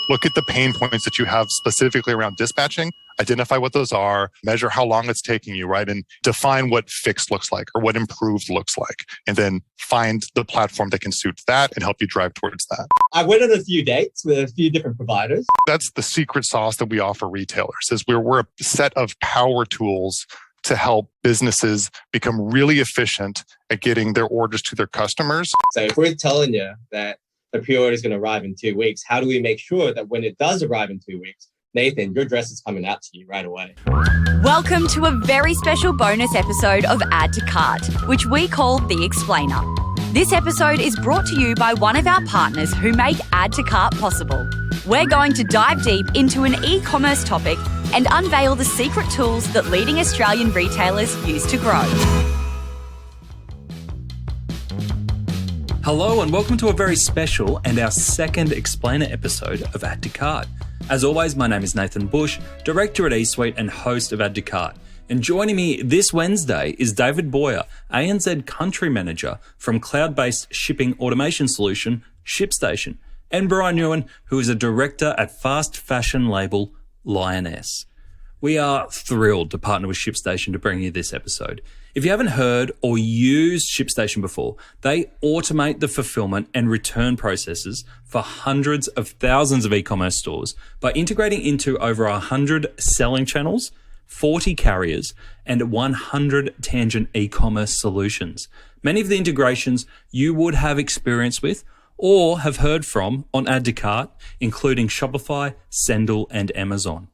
look at the pain points that you have specifically around dispatching, identify what those are, measure how long it's taking you, right? And define what fixed looks like or what improved looks like. And then find the platform that can suit that and help you drive towards that. I went on a few dates with a few different providers. That's the secret sauce that we offer retailers, is we're a set of power tools to help businesses become really efficient at getting their orders to their customers. So if we're telling you that the pre-order is going to arrive in 2 weeks, how do we make sure that when it does arrive in 2 weeks, Nathan, your dress is coming out to you right away? Welcome to a very special bonus episode of Add to Cart, which we call The Explainer. This episode is brought to you by one of our partners who make Add to Cart possible. We're going to dive deep into an e-commerce topic and unveil the secret tools that leading Australian retailers use to grow. Hello and welcome to a very special and our second Explainer episode of Add to Cart. As always, my name is Nathan Bush, Director at eSuite and host of Add to Cart. And joining me this Wednesday is David Boyer, ANZ Country Manager from cloud-based shipping automation solution ShipStation, and Brian Nguyen, who is a Director at fast fashion label Lioness. We are thrilled to partner with ShipStation to bring you this episode. If you haven't heard or used ShipStation before, they automate the fulfillment and return processes for hundreds of thousands of e-commerce stores by integrating into over 100 selling channels, 40 carriers, and 100 tangent e-commerce solutions. Many of the integrations you would have experience with or have heard from on Add to Cart, including Shopify, Sendle, and Amazon.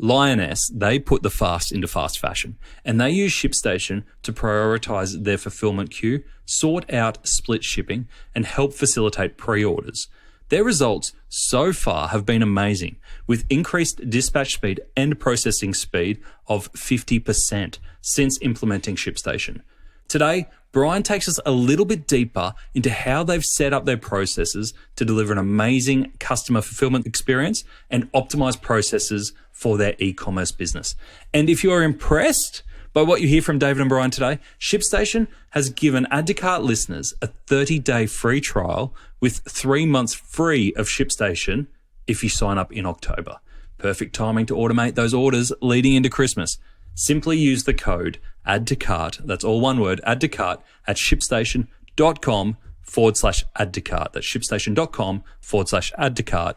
Lioness, they put the fast into fast fashion, and they use ShipStation to prioritize their fulfillment queue, sort out split shipping, and help facilitate pre-orders. Their results so far have been amazing, with increased dispatch speed and processing speed of 50% since implementing ShipStation. Today, Brian takes us a little bit deeper into how they've set up their processes to deliver an amazing customer fulfillment experience and optimize processes for their e-commerce business. And if you're impressed by what you hear from David and Brian today, ShipStation has given Add to Cart listeners a 30-day free trial with 3 months free of ShipStation if you sign up in October. Perfect timing to automate those orders leading into Christmas. Simply use the code Add to Cart, that's all one word, Add to Cart, at ShipStation.com/Add to Cart. That's ShipStation.com/Add to Cart,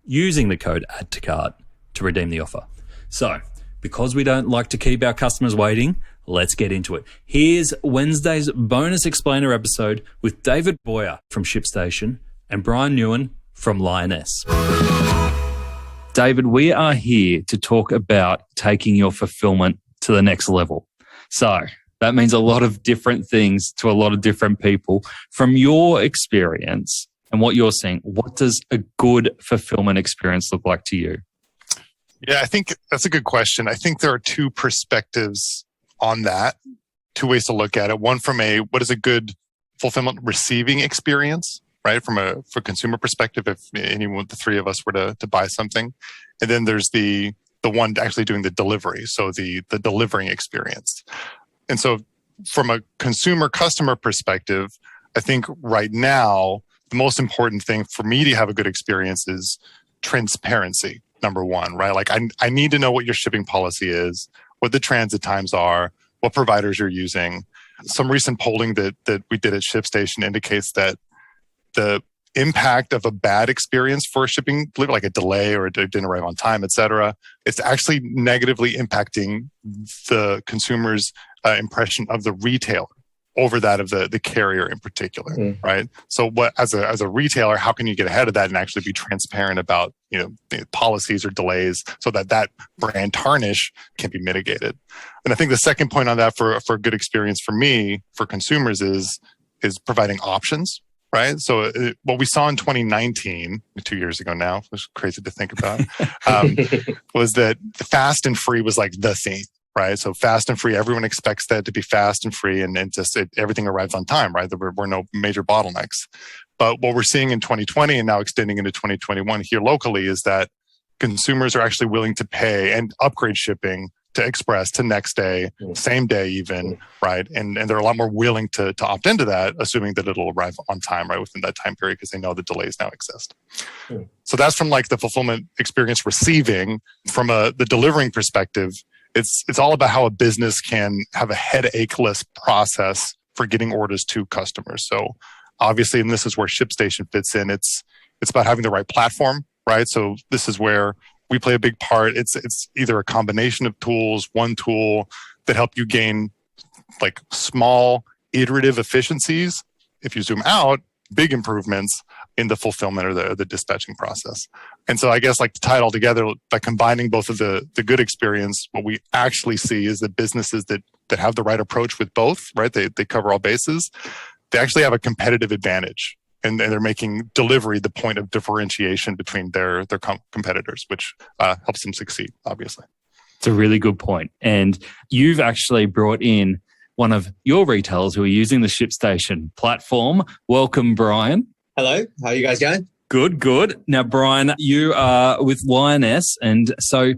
using the code Add to Cart to redeem the offer. So, because we don't like to keep our customers waiting, let's get into it. Here's Wednesday's bonus explainer episode with David Boyer from ShipStation and Brian Nguyen from Lioness. David, we are here to talk about taking your fulfillment to the next level. So that means a lot of different things to a lot of different people. From your experience and what you're seeing, what does a good fulfillment experience look like to you? Yeah, I think that's a good question. I think there are two perspectives on that, two ways to look at it. One from what is a good fulfillment receiving experience, right? From a consumer perspective, if anyone, the three of us were to buy something. And then there's the one actually doing the delivery. So the delivering experience. And so from a consumer customer perspective, I think right now, the most important thing for me to have a good experience is transparency. Number one, right? Like I need to know what your shipping policy is, what the transit times are, what providers you're using. Some recent polling that we did at ShipStation indicates that the impact of a bad experience for shipping, like a delay or it didn't arrive on time, et cetera, it's actually negatively impacting the consumer's impression of the retailer over that of the carrier in particular, right? So what as a retailer, how can you get ahead of that and actually be transparent about the policies or delays so that brand tarnish can be mitigated? And I think the second point on that for a good experience for me, for consumers, is providing options. Right. So what we saw in 2019, 2 years ago now, which is crazy to think about, was that fast and free was like the thing, right? So fast and free, everyone expects that to be fast and free and everything arrives on time, right? There were no major bottlenecks. But what we're seeing in 2020 and now extending into 2021 here locally is that consumers are actually willing to pay and upgrade shipping to express to next day, same day even, right? And they're a lot more willing to opt into that, assuming that it'll arrive on time, right, within that time period, because they know the delays now exist. So that's from like the fulfillment experience receiving. From the delivering perspective, it's all about how a business can have a headache-less process for getting orders to customers. So obviously, and this is where ShipStation fits in, it's about having the right platform, right? So this is where we play a big part. It's either a combination of tools, one tool that help you gain like small iterative efficiencies. If you zoom out, big improvements in the fulfillment or the dispatching process. And so I guess like to tie it all together by combining both of the good experience, what we actually see is that businesses that have the right approach with both, right? They cover all bases. They actually have a competitive advantage, and they're making delivery the point of differentiation between their competitors, which helps them succeed, obviously. It's a really good point. And you've actually brought in one of your retailers who are using the ShipStation platform. Welcome, Brian. Hello, how are you guys going? Good. Now, Brian, you are with Lioness. And so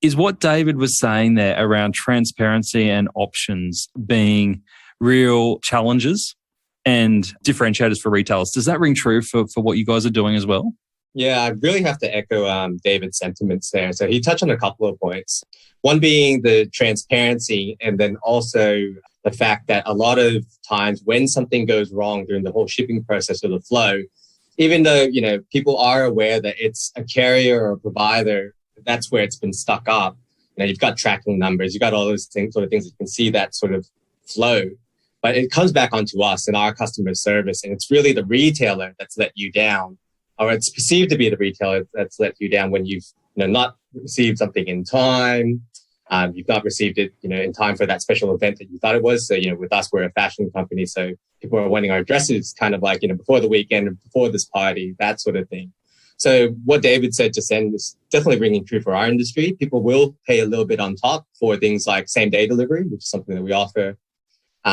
is what David was saying there around transparency and options being real challenges and differentiators for retailers, does that ring true for what you guys are doing as well? Yeah, I really have to echo David's sentiments there. So he touched on a couple of points. One being the transparency, and then also the fact that a lot of times when something goes wrong during the whole shipping process or the flow, even though, people are aware that it's a carrier or a provider, that's where it's been stuck up. You've got tracking numbers, you've got all those things, you can see that sort of flow. But it comes back onto us and our customer service, and it's really the retailer that's let you down, or it's perceived to be the retailer that's let you down when you've not received something in time. You've not received it, in time for that special event that you thought it was. So, with us, we're a fashion company, so people are wanting our dresses kind of like, before the weekend and before this party, that sort of thing. So what David said just then is definitely ringing true for our industry. People will pay a little bit on top for things like same-day delivery, which is something that we offer.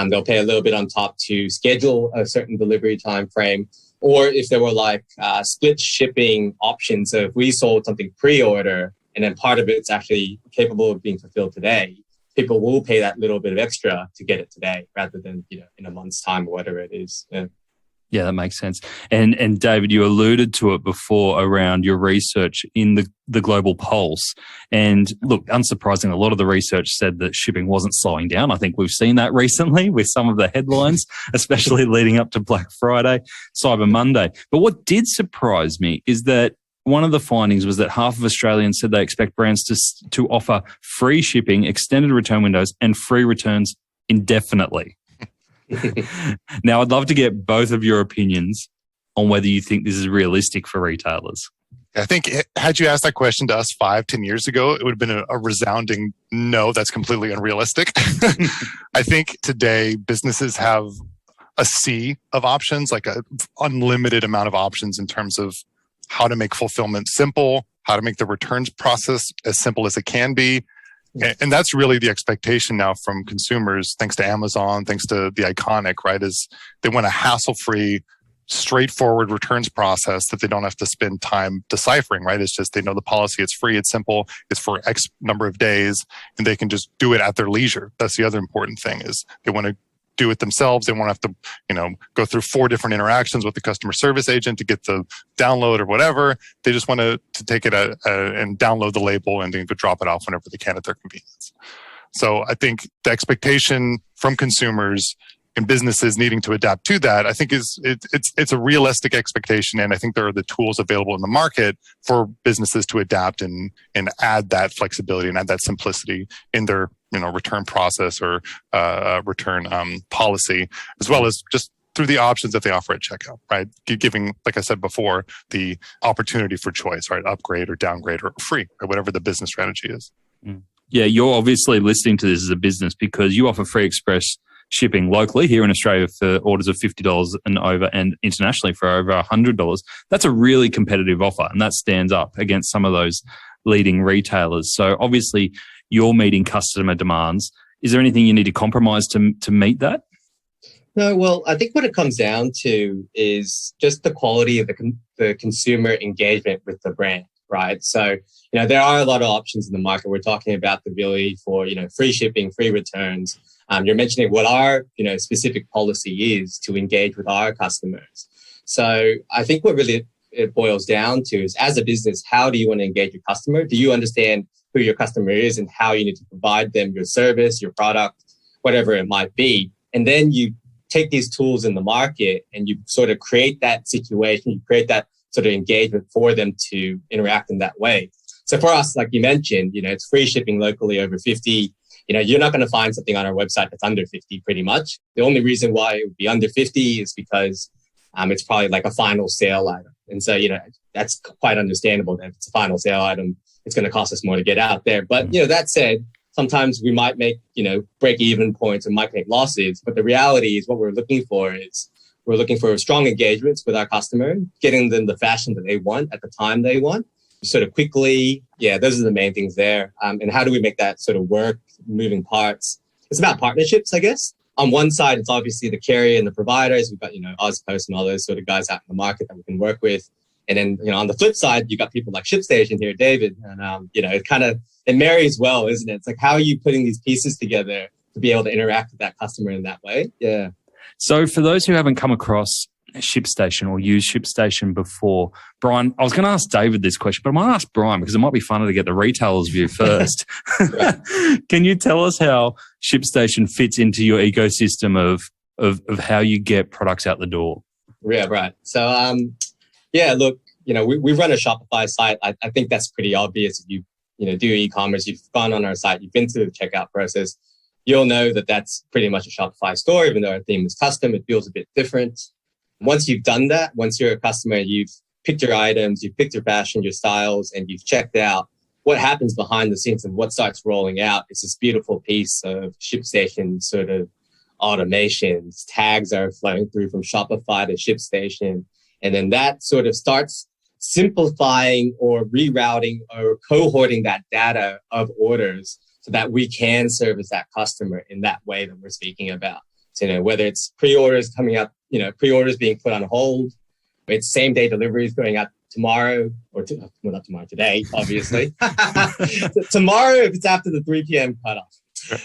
They'll pay a little bit on top to schedule a certain delivery time frame. Or if there were like split shipping options, so if we sold something pre-order and then part of it's actually capable of being fulfilled today, people will pay that little bit of extra to get it today rather than, in a month's time or whatever it is. Yeah, that makes sense. And David, you alluded to it before around your research in the global pulse. And look, unsurprisingly, a lot of the research said that shipping wasn't slowing down. I think we've seen that recently with some of the headlines, especially leading up to Black Friday, Cyber Monday. But what did surprise me is that one of the findings was that half of Australians said they expect brands to offer free shipping, extended return windows, and free returns indefinitely. Now, I'd love to get both of your opinions on whether you think this is realistic for retailers. I think had you asked that question to us 5-10 years ago, it would have been a resounding no, that's completely unrealistic. I think today businesses have a sea of options, like an unlimited amount of options in terms of how to make fulfillment simple, how to make the returns process as simple as it can be. And that's really the expectation now from consumers, thanks to Amazon, thanks to the Iconic, right? Is they want a hassle-free, straightforward returns process that they don't have to spend time deciphering, right? It's just they know the policy, it's free, it's simple, it's for X number of days, and they can just do it at their leisure. That's the other important thing is they want to do it themselves. They won't have to, go through 4 different interactions with the customer service agent to get the download or whatever. They just want to take it and download the label and then drop it off whenever they can at their convenience. So I think the expectation from consumers and businesses needing to adapt to that, I think it's a realistic expectation. And I think there are the tools available in the market for businesses to adapt and add that flexibility and add that simplicity in their return process or return policy, as well as just through the options that they offer at checkout, right? Giving, like I said before, the opportunity for choice, right? Upgrade or downgrade or free, or whatever the business strategy is. Yeah, you're obviously listening to this as a business because you offer free express shipping locally here in Australia for orders of $50 and over, and internationally for over $100. That's a really competitive offer, and that stands up against some of those leading retailers. So obviously you're meeting customer demands. Is there anything you need to compromise to meet that? No, well, I think what it comes down to is just the quality of the consumer engagement with the brand, right? So, there are a lot of options in the market. We're talking about the ability for, free shipping, free returns. You're mentioning what our, specific policy is to engage with our customers. So I think what really it boils down to is, as a business, how do you want to engage your customer? Do you understand who your customer is and how you need to provide them your service, your product, whatever it might be? And then you take these tools in the market and you sort of create that situation, you create that sort of engagement for them to interact in that way. So for us, like you mentioned, it's free shipping locally over 50. You're not going to find something on our website that's under 50 pretty much. The only reason why it would be under 50 is because it's probably like a final sale item. And so, that's quite understandable that if it's a final sale item, it's going to cost us more to get out there. But, that said, sometimes we might make, break even points and might make losses. But the reality is what we're looking for strong engagements with our customer, getting them the fashion that they want at the time they want, sort of quickly. Yeah, those are the main things there. And how do we make that sort of work, moving parts? It's about partnerships, I guess. On one side, it's obviously the carrier and the providers. We've got, Ozpost and all those sort of guys out in the market that we can work with. And then, on the flip side, you got people like ShipStation here, David. And, it marries well, isn't it? It's like, how are you putting these pieces together to be able to interact with that customer in that way? Yeah. So for those who haven't come across ShipStation or used ShipStation before, Brian, I was going to ask David this question, but I might ask Brian because it might be funner to get the retailer's view first. Can you tell us how ShipStation fits into your ecosystem of how you get products out the door? Yeah, right. So, look, we run a Shopify site. I think that's pretty obvious. If you do e-commerce, you've gone on our site, you've been through the checkout process, you'll know that that's pretty much a Shopify store. Even though our theme is custom, it feels a bit different. Once you've done that, once you're a customer, you've picked your items, you've picked your fashion, your styles, and you've checked out, what happens behind the scenes and what starts rolling out is this beautiful piece of ShipStation sort of automations. Tags are flowing through from Shopify to ShipStation. And then that sort of starts simplifying or rerouting or cohorting that data of orders so that we can service that customer in that way that we're speaking about. So, whether it's pre-orders coming up, pre-orders being put on hold, it's same day deliveries going out tomorrow not tomorrow, today, obviously. Tomorrow, if it's after the 3 p.m. cutoff.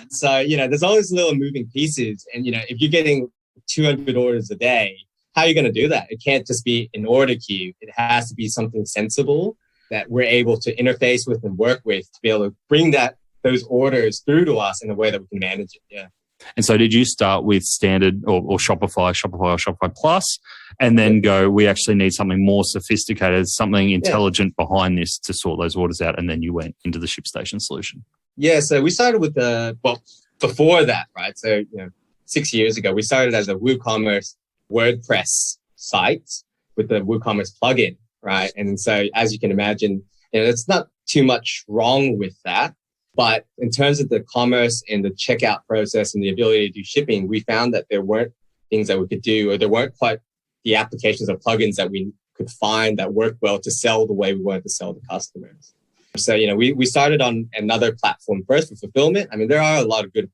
So, there's always little moving pieces. And, if you're getting 200 orders a day, how are you going to do that? It can't just be an order queue. It has to be something sensible that we're able to interface with and work with to be able to bring those orders through to us in a way that we can manage it. Yeah. And so did you start with standard or Shopify or Shopify Plus, and then go, we actually need something more sophisticated, something intelligent behind this to sort those orders out, and then you went into the ShipStation solution? Yeah, so we started with before that, right? So, 6 years ago, we started as a WooCommerce WordPress site with the WooCommerce plugin, right? And so as you can imagine, it's not too much wrong with that. But in terms of the commerce and the checkout process and the ability to do shipping, we found that there weren't things that we could do, or there weren't quite the applications or plugins that we could find that worked well to sell the way we wanted to sell to customers. So, we started on another platform first for fulfillment. I mean, there are a lot of good,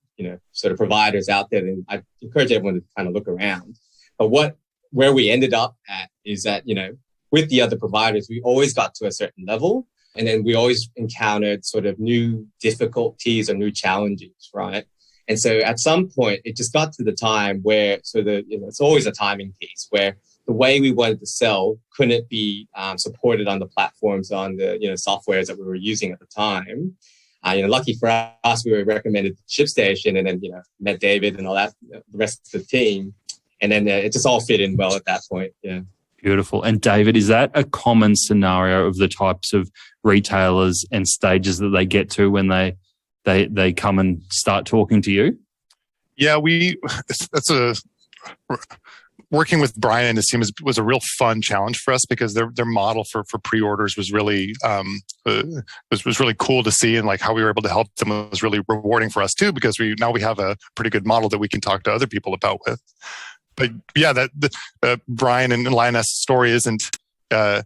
sort of providers out there, and I encourage everyone to kind of look around. But where we ended up at is that, with the other providers, we always got to a certain level. And then we always encountered sort of new difficulties or new challenges, right? And so at some point, it just got to the time where it's always a timing piece where the way we wanted to sell couldn't be supported on the platforms, on the softwares that we were using at the time. Lucky for us, we were recommended ShipStation, and then met David and all that, the rest of the team, and then it just all fit in well at that point. Yeah. Beautiful. And David, is that a common scenario of the types of retailers and stages that they get to when they come and start talking to you? Yeah, working with Brian and his team was a real fun challenge for us, because their model for pre-orders was really was really cool to see, and like how we were able to help them was really rewarding for us too, because we have a pretty good model that we can talk to other people about with. But yeah, that Brian and Lioness story is a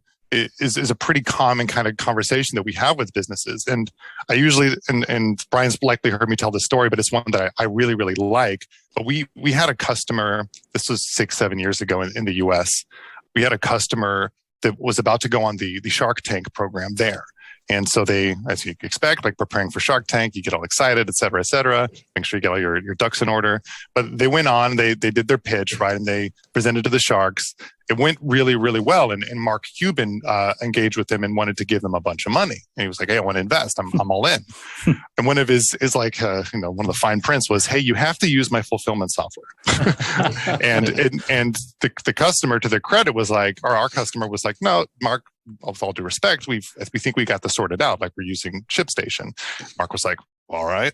pretty common kind of conversation that we have with businesses. And I usually, and Brian's likely heard me tell this story, but it's one that I really, really like. But we had a customer, this was 6-7 years ago in the US. We had a customer that was about to go on the Shark Tank program there. And so they, as you expect, like preparing for Shark Tank, you get all excited, et cetera, make sure you get all your ducks in order. But they went on, they did their pitch, right? And they presented to the sharks. it went really, really well. And Mark Cuban engaged with him and wanted to give them a bunch of money. And he was like, hey, I want to invest. I'm all in. And one of his is like, one of the fine prints was, hey, you have to use my fulfillment software. and the customer, to their credit, was like, or our customer was like, no, Mark, with all due respect, we think we got this sorted out. Like, we're using ShipStation. Mark was like, all right.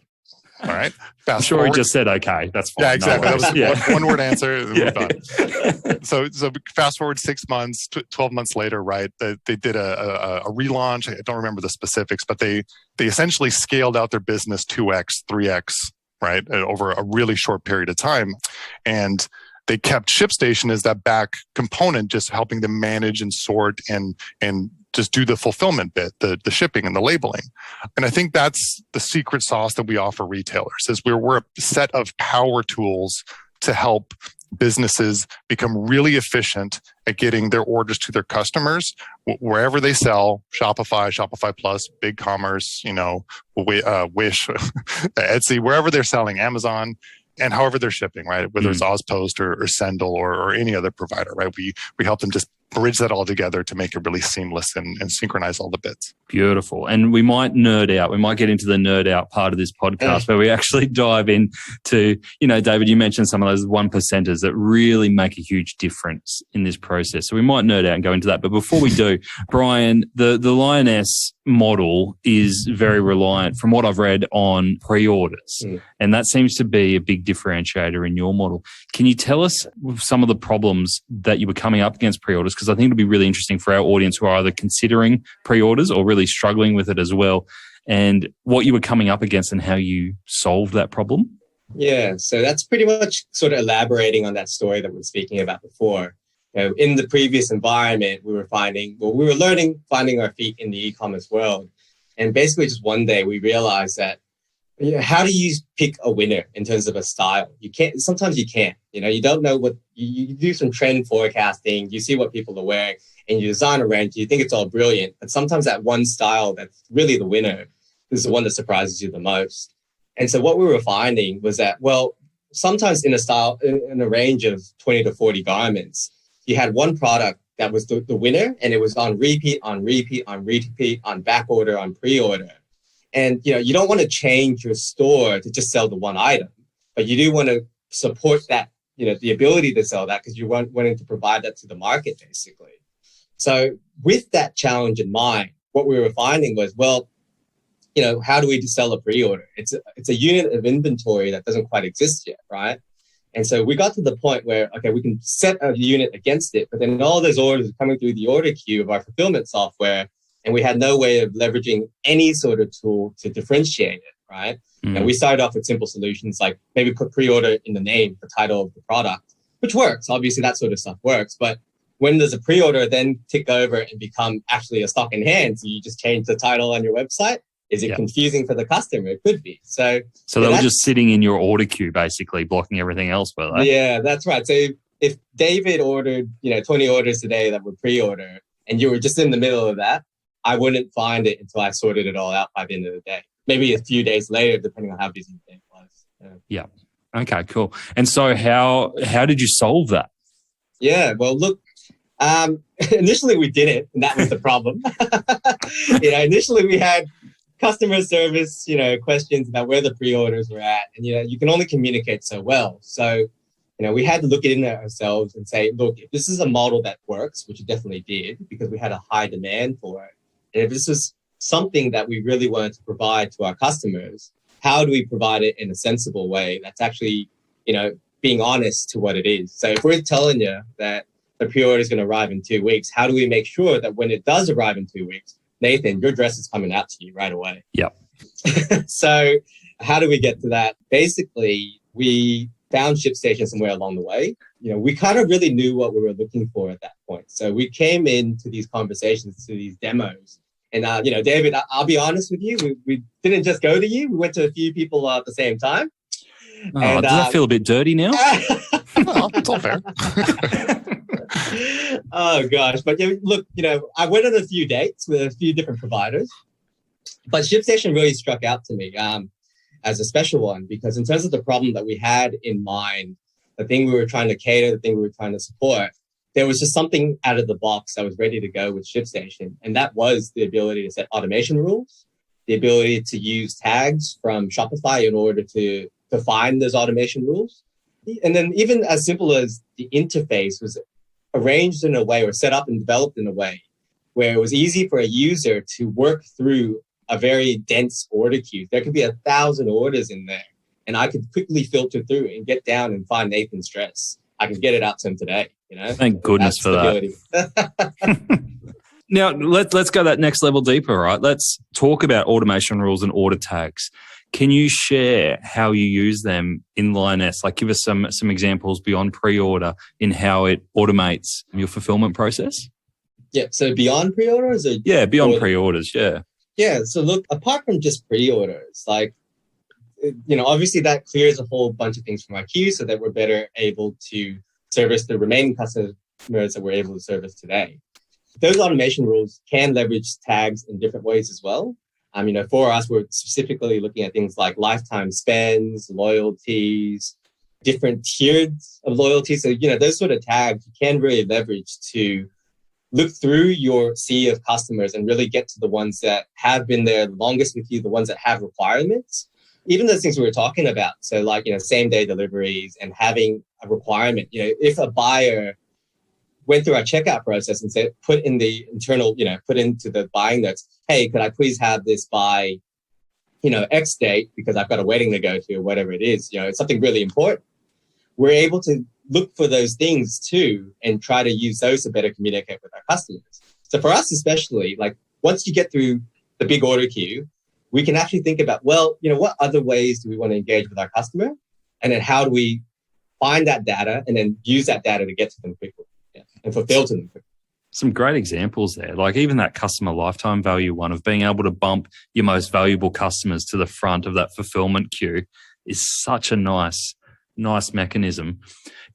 Fast forward. He just said, okay, that's fine. Yeah, exactly. No that was one word answer. And Yeah. we're done. So fast forward 6 months, 12 months later, right? They did a relaunch. I don't remember the specifics, but they essentially scaled out their business 2x, 3x, right? Over a really short period of time. And they kept ShipStation as that back component, just helping them manage and sort and just do the fulfillment bit, the shipping and the labeling. And I think that's the secret sauce that we offer retailers, is we're a set of power tools to help businesses become really efficient at getting their orders to their customers wherever they sell. Shopify, Shopify Plus, BigCommerce, Wish, Etsy, wherever they're selling, Amazon, and however they're shipping, right? Whether it's Ozpost or Sendle or any other provider, right? We help them just bridge that all together to make it really seamless and synchronize all the bits. Beautiful. And we might nerd out. We might get into the nerd out part of this podcast where we actually dive into, David, you mentioned some of those 1%ers that really make a huge difference in this process. So we might nerd out and go into that. But before we do, Brian, the Lioness model is very reliant, from what I've read, on pre-orders. And that seems to be a big differentiator in your model. Can you tell us some of the problems that you were coming up against pre-orders? Because I think it'll be really interesting for our audience who are either considering pre-orders or really struggling with it as well, and what you were coming up against and how you solved that problem. Yeah, so that's pretty much sort of elaborating on that story that we were speaking about before. In the previous environment, we were finding our feet in the e-commerce world. And basically just one day we realized that, how do you pick a winner in terms of a style? Sometimes you can't, you don't know what, you do some trend forecasting, you see what people are wearing, and you design a range, you think it's all brilliant. But sometimes that one style that's really the winner is the one that surprises you the most. And so what we were finding was that, sometimes in a range of 20 to 40 garments, you had one product that was the winner, and it was on repeat, on back order, on pre-order. And, you don't want to change your store to just sell the one item, but you do want to support that, the ability to sell that, because you're wanting to provide that to the market, basically. So with that challenge in mind, what we were finding was, how do we sell a pre-order? It's a unit of inventory that doesn't quite exist yet, right? And so we got to the point where, we can set a unit against it, but then all those orders are coming through the order queue of our fulfillment software, and we had no way of leveraging any sort of tool to differentiate it, right? And we started off with simple solutions like maybe put pre-order in the name, the title of the product, which works. Obviously, that sort of stuff works. But when does a pre-order then tick over and become actually a stock in hand? So you just change the title on your website. Is it confusing for the customer? It could be. So they were just sitting in your order queue, basically blocking everything else, were they? Yeah, that's right. So if David ordered, 20 orders today that were pre-order, and you were just in the middle of that, I wouldn't find it until I sorted it all out by the end of the day. Maybe a few days later, depending on how busy the day was. Yeah. Okay, cool. And so how did you solve that? Yeah, well, look, initially we didn't, and that was the problem. Initially we had customer service, questions about where the pre-orders were at. And, you can only communicate so well. So, we had to look at it ourselves and say, look, if this is a model that works, which it definitely did, because we had a high demand for it, and if this is something that we really wanted to provide to our customers, how do we provide it in a sensible way that's actually, being honest to what it is? So if we're telling you that the pre-order is going to arrive in 2 weeks, how do we make sure that when it does arrive in 2 weeks, Nathan, your dress is coming out to you right away? Yep. So how do we get to that? Basically, we found ShipStation somewhere along the way. We kind of really knew what we were looking for at that point. So we came into these conversations, to these demos. And, David, I'll be honest with you, we didn't just go to you. We went to a few people at the same time. Oh, does that feel a bit dirty now? Well, it's all fair. Oh, gosh. But look, I went on a few dates with a few different providers, but ShipStation really struck out to me as a special one, because in terms of the problem that we had in mind, the thing we were trying to cater, the thing we were trying to support, there was just something out of the box that was ready to go with ShipStation. And that was the ability to set automation rules, the ability to use tags from Shopify in order to find those automation rules. And then even as simple as the interface was arranged in a way or set up and developed in a way where it was easy for a user to work through a very dense order queue. There could be 1,000 orders in there, and I could quickly filter through and get down and find Nathan's dress. I can get it out to him today. Thank goodness for that. Now, let's go that next level deeper, right? Let's talk about automation rules and order tags. Can you share how you use them in Lioness? Like, give us some examples beyond pre-order in how it automates your fulfillment process. Yeah. So beyond pre-orders? Beyond pre-orders. Yeah. Yeah. So look, apart from just pre-orders, like, obviously that clears a whole bunch of things from our queue so that we're better able to service the remaining customers that we're able to service today. Those automation rules can leverage tags in different ways as well. For us, we're specifically looking at things like lifetime spends, loyalties, different tiers of loyalty. So, those sort of tags you can really leverage to look through your sea of customers and really get to the ones that have been there the longest with you, the ones that have requirements. Even those things we were talking about. So like, same day deliveries and having a requirement, if a buyer went through our checkout process and said, put into the buying notes, hey, could I please have this by, X date because I've got a wedding to go to or whatever it is, it's something really important. We're able to look for those things too and try to use those to better communicate with our customers. So for us, especially, like once you get through the big order queue, we can actually think about, what other ways do we want to engage with our customer? And then how do we find that data and then use that data to get to them quickly and fulfill to them quickly? Some great examples there. Like even that customer lifetime value one of being able to bump your most valuable customers to the front of that fulfillment queue is such a nice mechanism.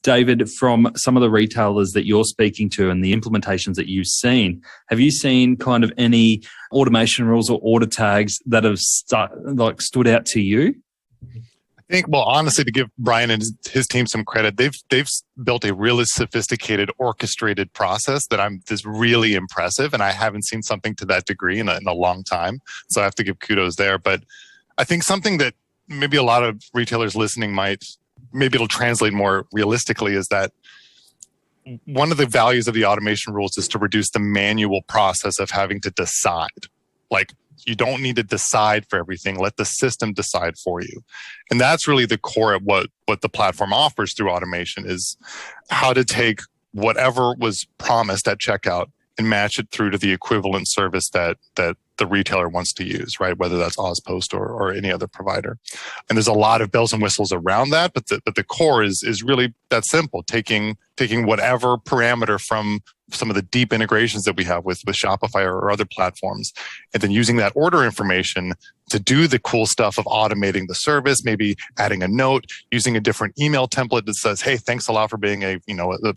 David, from some of the retailers that you're speaking to and the implementations that you've seen, have you seen kind of any automation rules or order tags that have stood out to you? I think, well, honestly, to give Brian and his team some credit, they've built a really sophisticated, orchestrated process that is really impressive, and I haven't seen something to that degree in a long time. So I have to give kudos there. But I think something that maybe a lot of retailers listening maybe it'll translate more realistically is that one of the values of the automation rules is to reduce the manual process of having to decide. Like, you don't need to decide for everything. Let the system decide for you. And that's really the core of what the platform offers through automation is how to take whatever was promised at checkout and match it through to the equivalent service that the retailer wants to use, right? Whether that's Ozpost or any other provider. And there's a lot of bells and whistles around that, but the core is really that simple, taking whatever parameter from some of the deep integrations that we have with Shopify or other platforms, and then using that order information to do the cool stuff of automating the service, maybe adding a note, using a different email template that says, hey, thanks a lot for being a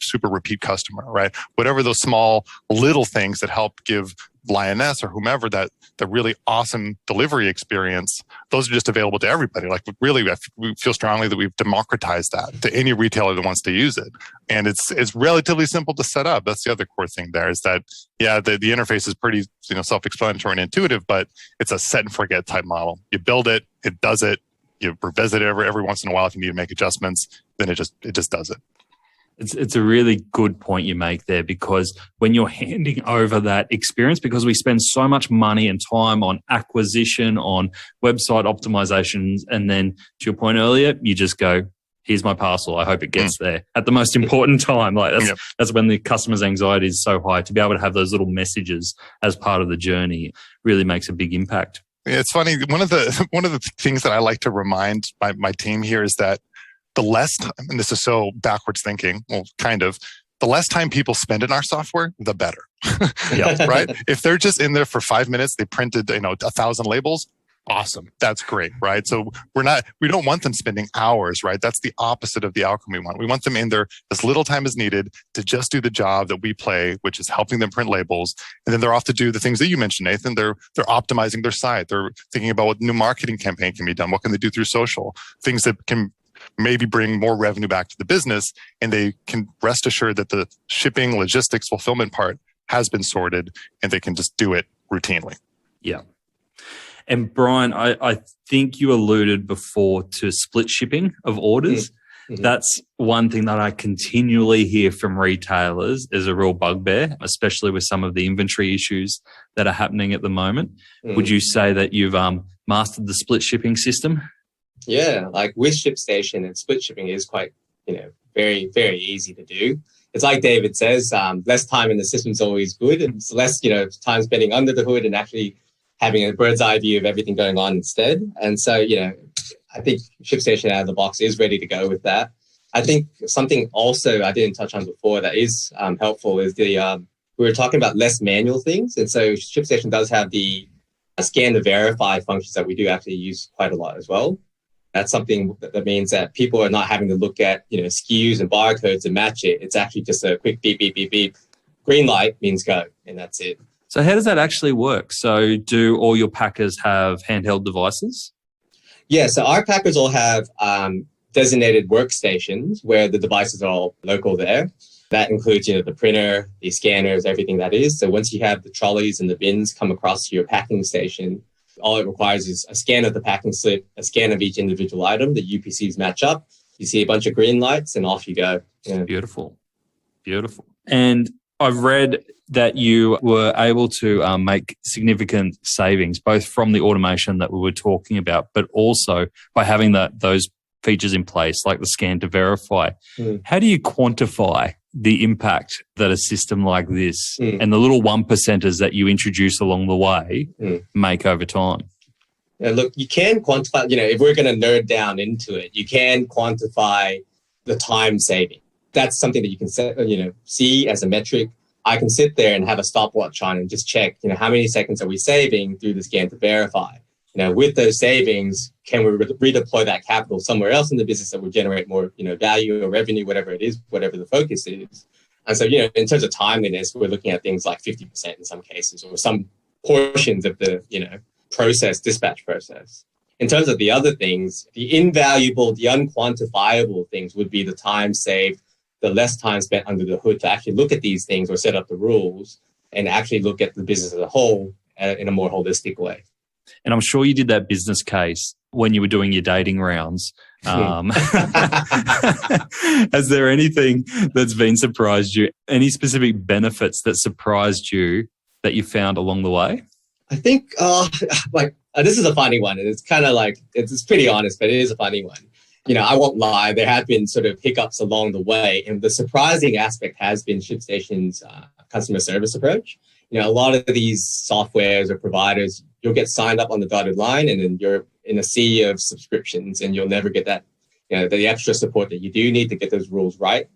super repeat customer, right? Whatever those small little things that help give Lioness or whomever that the really awesome delivery experience, those are just available to everybody. Like really, we feel strongly that we've democratized that to any retailer that wants to use it. And it's relatively simple to set up. That's the other core thing there is that, yeah, the interface is pretty self-explanatory and intuitive, but it's a set and forget type model. You build it, it does it, you revisit it every once in a while if you need to make adjustments, then it just does it. It's a really good point you make there, because when you're handing over that experience, because we spend so much money and time on acquisition, on website optimizations, and then to your point earlier, you just go, here's my parcel. I hope it gets there at the most important time. Like that's when the customer's anxiety is so high. To be able to have those little messages as part of the journey really makes a big impact. Yeah, it's funny. One of the things that I like to remind my team here is that the less time, and this is so backwards thinking, well, kind of, the less time people spend in our software, the better. Right? If they're just in there for 5 minutes, they printed 1,000 labels. Awesome. That's great, right? So we don't want them spending hours, right? That's the opposite of the outcome we want. We want them in there as little time as needed to just do the job that we play, which is helping them print labels. And then they're off to do the things that you mentioned, Nathan. They're optimizing their site. They're thinking about what new marketing campaign can be done. What can they do through social? Things that can maybe bring more revenue back to the business, and they can rest assured that the shipping, logistics, fulfillment part has been sorted, and they can just do it routinely. Yeah. And Brian, I think you alluded before to split shipping of orders. Mm-hmm. That's one thing that I continually hear from retailers is a real bugbear, especially with some of the inventory issues that are happening at the moment. Mm. Would you say that you've mastered the split shipping system? Yeah, like with ShipStation and split shipping is quite, very, very easy to do. It's like David says, less time in the system is always good. And it's less, time spending under the hood and actually having a bird's eye view of everything going on instead. And so, I think ShipStation out of the box is ready to go with that. I think something also I didn't touch on before that is helpful is we were talking about less manual things. And so ShipStation does have the scan to verify functions that we do actually use quite a lot as well. That's something that means that people are not having to look at, SKUs and barcodes and match it. It's actually just a quick beep, beep, beep, beep. Green light means go, and that's it. So how does that actually work? So do all your packers have handheld devices? Yeah, so our packers all have designated workstations where the devices are all local there. That includes, the printer, the scanners, everything that is. So once you have the trolleys and the bins come across to your packing station, all it requires is a scan of the packing slip, a scan of each individual item. The UPCs match up. You see a bunch of green lights and off you go. Yeah. Beautiful. Beautiful. And I've read that you were able to make significant savings, both from the automation that we were talking about, but also by having those features in place, like the scan to verify. How do you quantify the impact that a system like this and the little 1%ers that you introduce along the way make over time? Yeah, look, you can quantify, if we're going to nerd down into it, you can quantify the time saving. That's something that you can see as a metric. I can sit there and have a stopwatch on and just check, how many seconds are we saving through the scan to verify? With those savings, can we redeploy that capital somewhere else in the business that will generate more, value or revenue, whatever it is, whatever the focus is. And so, in terms of timeliness, we're looking at things like 50% in some cases, or some portions of the, dispatch process. In terms of the other things, the invaluable, the unquantifiable things would be the time saved, the less time spent under the hood to actually look at these things or set up the rules and actually look at the business as a whole in a more holistic way. And I'm sure you did that business case when you were doing your dating rounds. Has there anything that's been surprised you? Any specific benefits that surprised you that you found along the way? I think this is a funny one. And it's kind of like, it's pretty honest, but it is a funny one. I won't lie. There have been sort of hiccups along the way. And the surprising aspect has been ShipStation's customer service approach. A lot of these softwares or providers, you'll get signed up on the dotted line and then you're in a sea of subscriptions and you'll never get that, the extra support that you do need to get those rules right,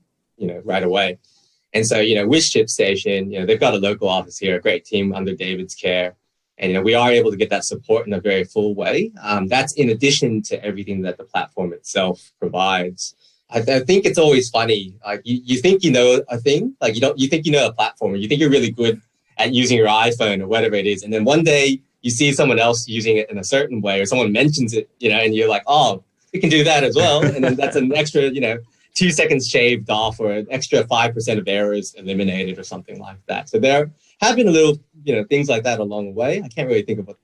right away. And so, with ShipStation, they've got a local office here, a great team under David's care. And, we are able to get that support in a very full way. That's in addition to everything that the platform itself provides. I think it's always funny. Like you think you know a thing, like you think you know a platform, or you think you're really good at using your iPhone or whatever it is. And then one day you see someone else using it in a certain way, or someone mentions it, and you're like, oh, we can do that as well. And then that's an extra, 2 seconds shaved off, or an extra 5% of errors eliminated or something like that. So there have been a little, things like that along the way. I can't really think of a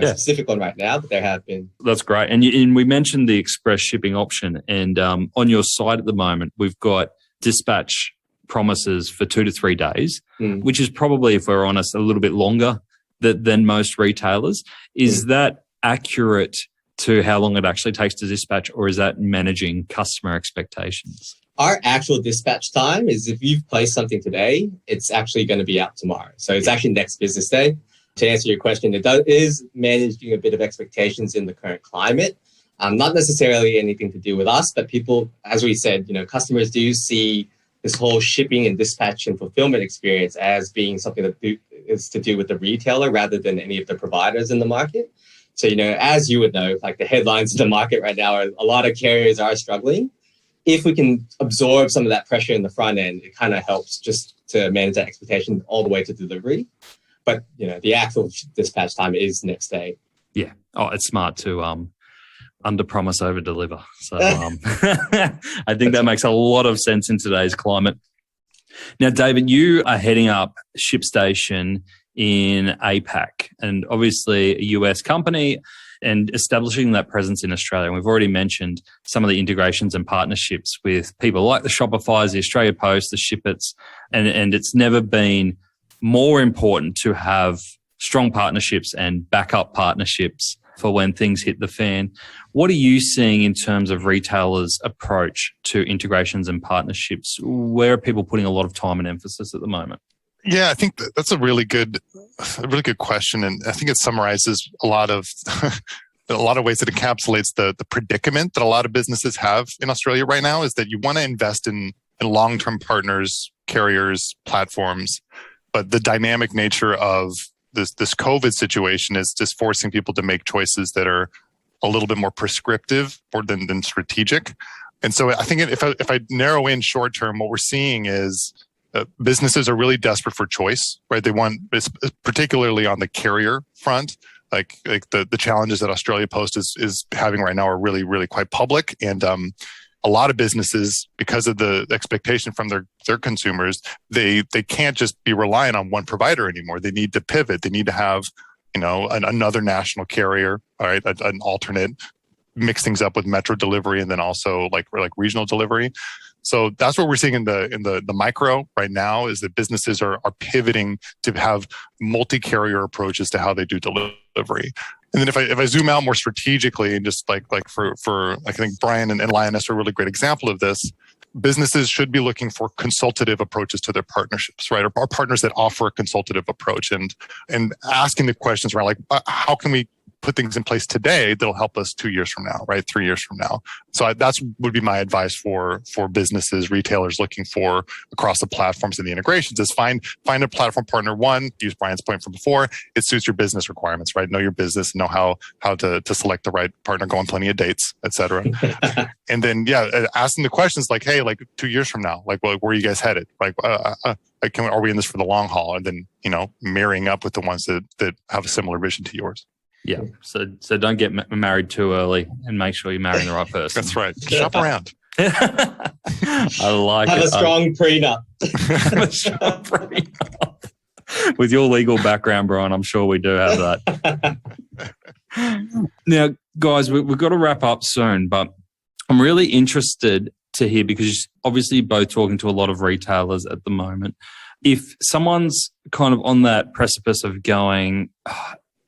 specific one right now, but there have been. That's great. And we mentioned the express shipping option. And on your site at the moment, we've got dispatch promises for 2 to 3 days, which is probably, if we're honest, a little bit longer than most retailers. Is that accurate to how long it actually takes to dispatch, or is that managing customer expectations? Our actual dispatch time is, if you've placed something today, it's actually going to be out tomorrow. So it's actually next business day. To answer your question, it is managing a bit of expectations in the current climate. Not necessarily anything to do with us, but people, as we said, customers do see this whole shipping and dispatch and fulfillment experience as being something that is to do with the retailer rather than any of the providers in the market. So, as you would know, like the headlines in the market right now are a lot of carriers are struggling. If we can absorb some of that pressure in the front end, it kind of helps just to manage that expectation all the way to delivery. But, the actual dispatch time is next day. Yeah. Oh, it's smart to Under promise, over deliver. So I think that makes a lot of sense in today's climate. Now, David, you are heading up ShipStation in APAC, and obviously a US company, and establishing that presence in Australia. And we've already mentioned some of the integrations and partnerships with people like the Shopifys, the Australia Post, the Shippits, and it's never been more important to have strong partnerships and backup partnerships for when things hit the fan. What are you seeing in terms of retailers' approach to integrations and partnerships? Where are people putting a lot of time and emphasis at the moment? Yeah, I think that's a really good question, and I think it summarizes a lot of ways that encapsulates the predicament that a lot of businesses have in Australia right now. Is that you want to invest in long-term partners, carriers, platforms, but the dynamic nature of this COVID situation is just forcing people to make choices that are a little bit more prescriptive than strategic. And so I think if I narrow in short term, what we're seeing is businesses are really desperate for choice, right? They want, particularly on the carrier front, like the challenges that Australia Post is having right now are really, really quite public. And a lot of businesses, because of the expectation from their consumers, they can't just be reliant on one provider anymore. They need to pivot. They need to have, another national carrier, all right, an alternate, mix things up with metro delivery, and then also like regional delivery. So that's what we're seeing in the micro right now, is that businesses are pivoting to have multi-carrier approaches to how they do delivery. And then if I zoom out more strategically, and just like for I think Brian and Lioness are a really great example of this, businesses should be looking for consultative approaches to their partnerships, right? Or partners that offer a consultative approach, and asking the questions around how can we put things in place today that'll help us 2 years from now, right? 3 years from now. So that's would be my advice for businesses, retailers looking for across the platforms and the integrations, is find a platform partner. One, use Brian's point from before, it suits your business requirements, right? Know your business, know how to select the right partner, go on plenty of dates, et cetera. And then, asking the questions like, hey, 2 years from now, where are you guys headed? Are we in this for the long haul? And then, marrying up with the ones that have a similar vision to yours. Yeah. So don't get married too early, and make sure you're marrying the right person. That's right. Shop around. I like Have it. a strong prenup. Have a strong prenup. With your legal background, Brian, I'm sure we do have that. Now, guys, we've got to wrap up soon, but I'm really interested to hear, because obviously you're both talking to a lot of retailers at the moment. If someone's kind of on that precipice of going,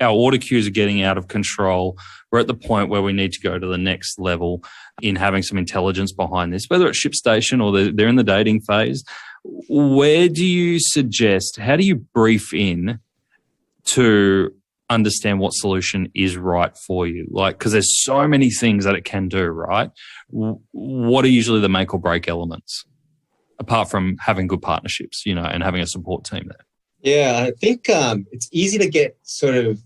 our order queues are getting out of control, we're at the point where we need to go to the next level in having some intelligence behind this, whether it's ShipStation or they're in the dating phase, where do you suggest, how do you brief in to understand what solution is right for you? Because there's so many things that it can do, right? What are usually the make or break elements, apart from having good partnerships, and having a support team there? Yeah, I think it's easy to get sort of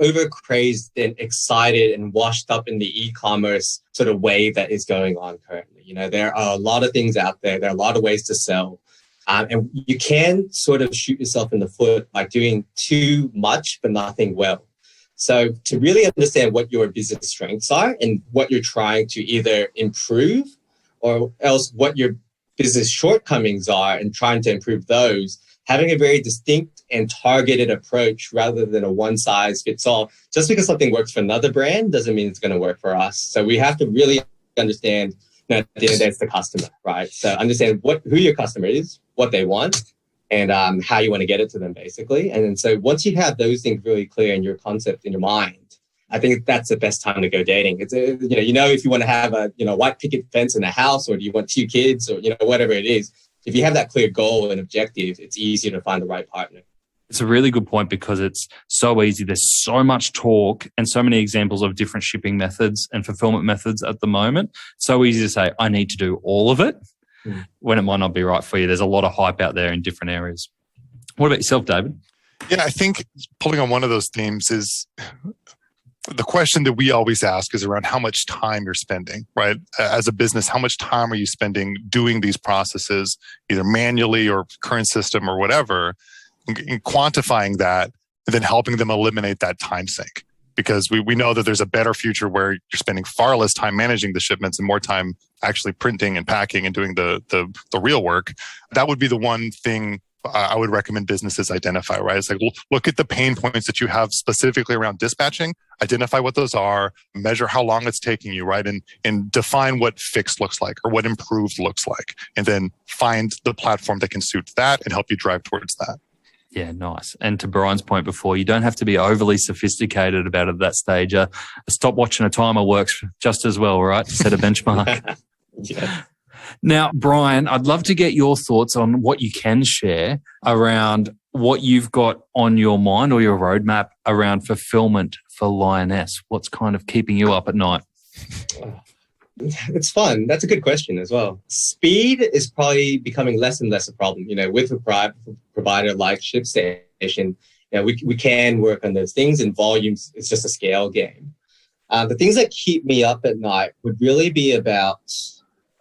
over-crazed and excited and washed up in the e-commerce sort of wave that is going on currently. There are a lot of things out there. There are a lot of ways to sell. And you can sort of shoot yourself in the foot by doing too much but nothing well. So to really understand what your business strengths are and what you're trying to either improve, or else what your business shortcomings are and trying to improve those, having a very distinct and targeted approach rather than a one-size-fits-all. Just because something works for another brand doesn't mean it's going to work for us. So we have to really understand, at the end of the day, it's the customer, right? So understand who your customer is, what they want, and how you want to get it to them, basically. And then so once you have those things really clear in your concept, in your mind, I think that's the best time to go dating. It's if you want to have a white picket fence in a house, or do you want 2 kids, or whatever it is. If you have that clear goal and objective, it's easier to find the right partner. It's a really good point, because it's so easy. There's so much talk and so many examples of different shipping methods and fulfillment methods at the moment. So easy to say, I need to do all of it, when it might not be right for you. There's a lot of hype out there in different areas. What about yourself, David? Yeah, I think pulling on one of those themes is the question that we always ask is around how much time you're spending, right? As a business, how much time are you spending doing these processes, either manually or current system or whatever, and quantifying that, and then helping them eliminate that time sink. because we know that there's a better future where you're spending far less time managing the shipments and more time actually printing and packing and doing the real work. That would be the one thing I would recommend businesses identify, right? It's like, look at the pain points that you have specifically around dispatching, identify what those are, measure how long it's taking you, right? And define what fixed looks like or what improved looks like. And then find the platform that can suit that and help you drive towards that. Yeah, nice. And to Brian's point before, you don't have to be overly sophisticated about it at that stage. A stopwatch and a timer works just as well, right? To set a benchmark. Yeah. Now, Brian, I'd love to get your thoughts on what you can share around what you've got on your mind or your roadmap around fulfillment for Lioness. What's kind of keeping you up at night? It's fun. That's a good question as well. Speed is probably becoming less and less a problem. With a provider like ShipStation, we can work on those things, and volumes, it's just a scale game. The things that keep me up at night would really be about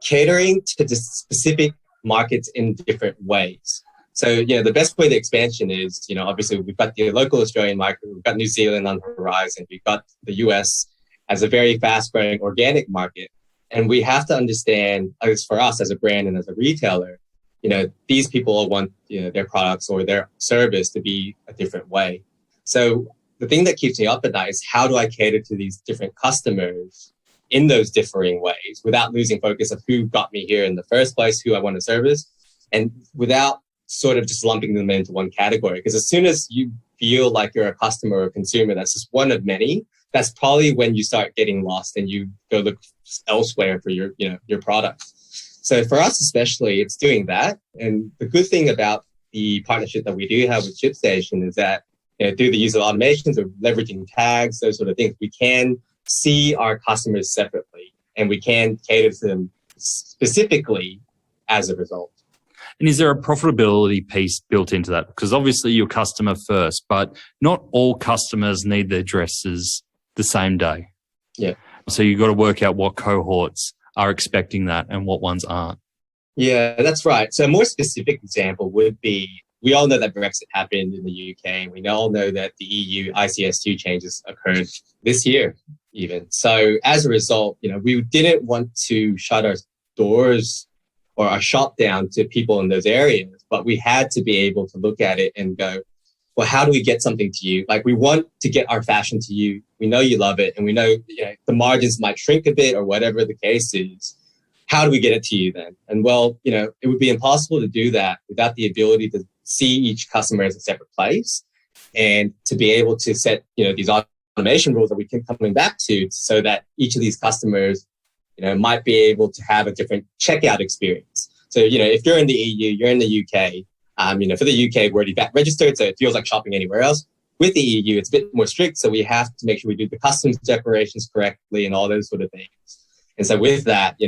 catering to the specific markets in different ways. So, the best way the expansion is, obviously we've got the local Australian market, we've got New Zealand on the horizon, we've got the US as a very fast growing organic market. And we have to understand, at least for us as a brand and as a retailer, these people want, their products or their service to be a different way. So the thing that keeps me up at night is how do I cater to these different customers in those differing ways without losing focus of who got me here in the first place, who I want to service, and without sort of just lumping them into one category. Because as soon as you feel like you're a customer or a consumer that's just one of many, that's probably when you start getting lost and you go look elsewhere for your products. So for us especially, it's doing that. And the good thing about the partnership that we do have with ShipStation is that through the use of automations or leveraging tags, those sort of things, we can see our customers separately, and we can cater to them specifically as a result. And is there a profitability piece built into that? Because obviously you're customer first, but not all customers need their dresses the same day. Yeah. So you've got to work out what cohorts are expecting that and what ones aren't. Yeah, that's right. So a more specific example would be, we all know that Brexit happened in the UK. We all know that the EU ICS2 changes occurred this year even. So as a result, we didn't want to shut our doors or our shop down to people in those areas, but we had to be able to look at it and go, well, how do we get something to you? Like, we want to get our fashion to you. We know you love it, and we know the margins might shrink a bit or whatever the case is. How do we get it to you then? And it would be impossible to do that without the ability to see each customer as a separate place and to be able to set, these automation rules that we keep coming back to so that each of these customers, might be able to have a different checkout experience. So, if you're in the EU, you're in the UK, for the UK, we're already VAT registered, so it feels like shopping anywhere else. With the EU, it's a bit more strict, so we have to make sure we do the customs declarations correctly and all those sort of things. And so with that,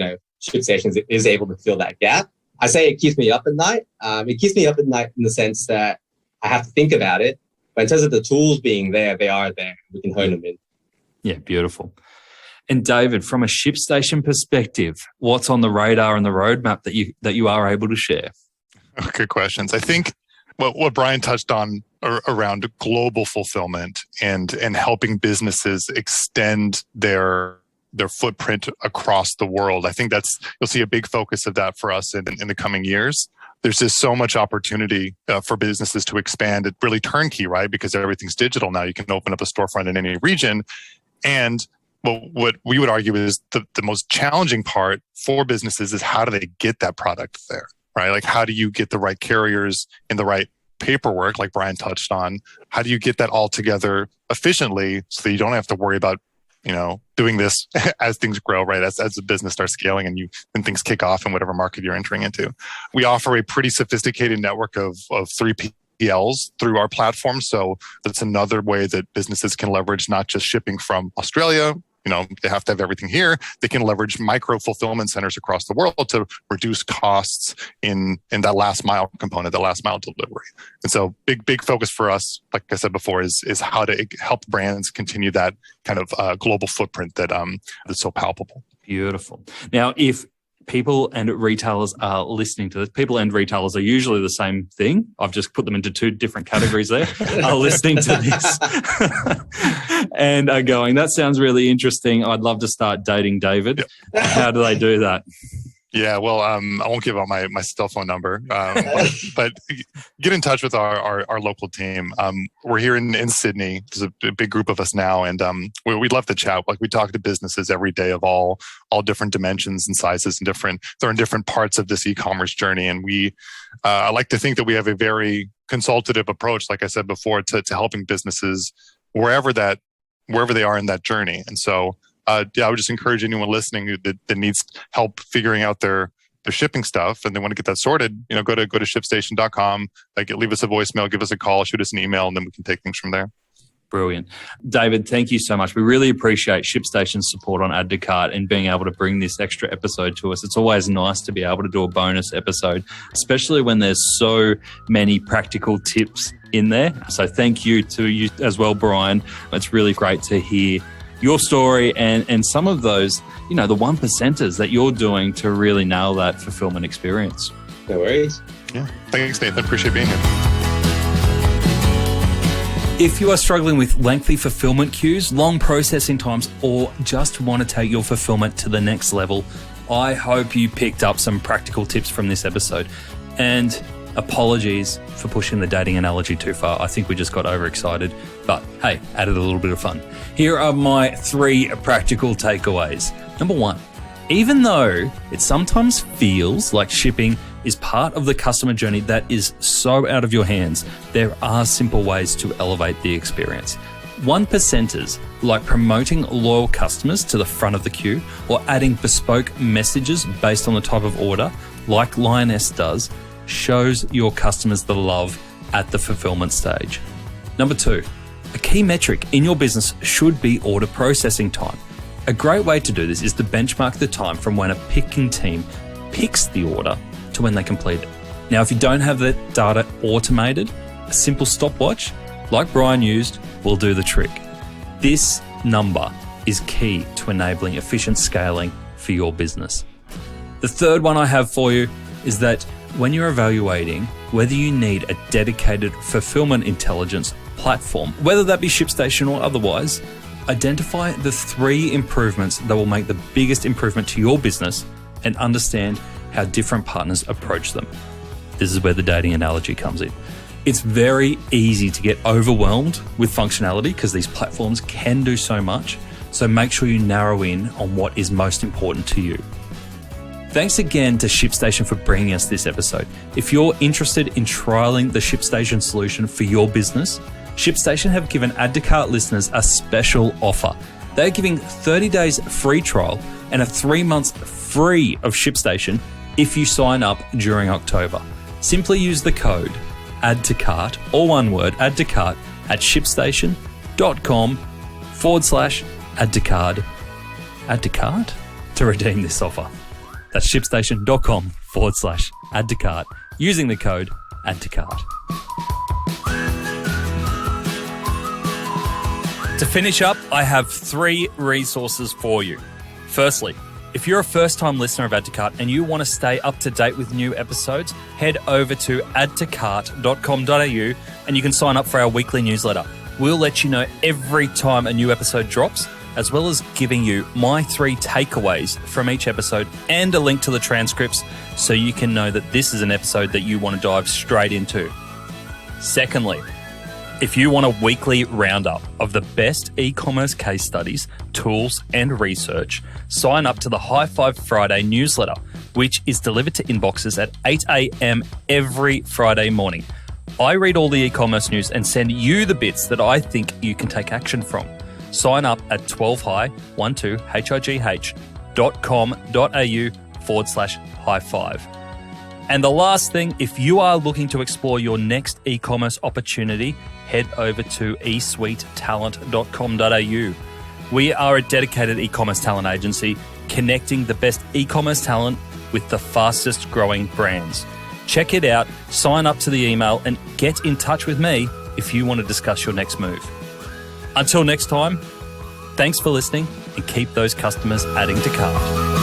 ShipStation is able to fill that gap. I say it keeps me up at night. It keeps me up at night in the sense that I have to think about it. But in terms of the tools being there, they are there. We can hone them in. Yeah, beautiful. And David, from a ShipStation perspective, what's on the radar and the roadmap that you are able to share? Good questions. I think what Brian touched on around global fulfillment and helping businesses extend their footprint across the world. I think you'll see a big focus of that for us in the coming years. There's just so much opportunity for businesses to expand. It really turnkey, right? Because everything's digital now. You can open up a storefront in any region. And what we would argue is the most challenging part for businesses is how do they get that product there, right? Like, how do you get the right carriers in the right paperwork, like Brian touched on? How do you get that all together efficiently so that you don't have to worry about doing this as things grow, right? As the business starts scaling and when things kick off in whatever market you're entering into. We offer a pretty sophisticated network of 3PLs through our platform. So that's another way that businesses can leverage not just shipping from Australia. They have to have everything here. They can leverage micro fulfillment centers across the world to reduce costs in that last mile component, the last mile delivery. And so big focus for us, like I said before, is how to help brands continue that kind of global footprint that's so palpable. Beautiful. Now, if people and retailers are listening to this, people and retailers are usually the same thing. I've just put them into two different categories there, are listening to this. and are going, that sounds really interesting. I'd love to start dating David. Yep. How do they do that? Yeah, well, I won't give out my cell phone number, but get in touch with our local team. We're here in Sydney. There's a big group of us now, and we'd love to chat. Like, we talk to businesses every day of all different dimensions and sizes, and they're in different parts of this e-commerce journey. And I like to think that we have a very consultative approach, like I said before, to helping businesses wherever they are in that journey. And so, I would just encourage anyone listening that needs help figuring out their shipping stuff and they want to get that sorted, go to ShipStation.com, leave us a voicemail, give us a call, shoot us an email, and then we can take things from there. Brilliant. David, thank you so much. We really appreciate ShipStation's support on Add to Cart and being able to bring this extra episode to us. It's always nice to be able to do a bonus episode, especially when there's so many practical tips in there. So thank you to you as well, Brian. It's really great to hear your story and some of those, the 1%ers that you're doing to really nail that fulfillment experience. No worries. Yeah. Thanks, Nathan. Appreciate being here. If you are struggling with lengthy fulfillment queues, long processing times, or just want to take your fulfillment to the next level, I hope you picked up some practical tips from this episode. And apologies for pushing the dating analogy too far. I think we just got overexcited, but hey, added a little bit of fun. Here are my 3 practical takeaways. Number 1, even though it sometimes feels like shipping is part of the customer journey that is so out of your hands, there are simple ways to elevate the experience. 1%ers, like promoting loyal customers to the front of the queue or adding bespoke messages based on the type of order, like Lioness does, shows your customers the love at the fulfillment stage. Number 2, a key metric in your business should be order processing time. A great way to do this is to benchmark the time from when a picking team picks the order to when they complete it. Now, if you don't have that data automated, a simple stopwatch, like Brian used, will do the trick. This number is key to enabling efficient scaling for your business. The third one I have for you is that when you're evaluating whether you need a dedicated fulfillment intelligence platform, whether that be ShipStation or otherwise, identify the 3 improvements that will make the biggest improvement to your business and understand how different partners approach them. This is where the dating analogy comes in. It's very easy to get overwhelmed with functionality because these platforms can do so much. So make sure you narrow in on what is most important to you. Thanks again to ShipStation for bringing us this episode. If you're interested in trialing the ShipStation solution for your business, ShipStation have given Add to Cart listeners a special offer. They're giving 30 days free trial and a 3 months free of ShipStation if you sign up during October. Simply use the code Add to Cart, all one word, Add to Cart, at ShipStation.com/Add to Cart. Add to Cart to redeem this offer. That's ShipStation.com/Add to Cart using the code Add to Cart. To finish up, I have 3 resources for you. Firstly, if you're a first-time listener of Add to Cart and you want to stay up to date with new episodes, head over to addtocart.com.au and you can sign up for our weekly newsletter. We'll let you know every time a new episode drops, as well as giving you my 3 takeaways from each episode and a link to the transcripts so you can know that this is an episode that you want to dive straight into. Secondly, if you want a weekly roundup of the best e-commerce case studies, tools, and research, sign up to the High Five Friday newsletter, which is delivered to inboxes at 8 a.m. every Friday morning. I read all the e-commerce news and send you the bits that I think you can take action from. Sign up at 12high.com.au/high five. And the last thing, if you are looking to explore your next e-commerce opportunity, head over to esuitetalent.com.au. We are a dedicated e-commerce talent agency connecting the best e-commerce talent with the fastest growing brands. Check it out, sign up to the email, and get in touch with me if you want to discuss your next move. Until next time, thanks for listening and keep those customers adding to cart.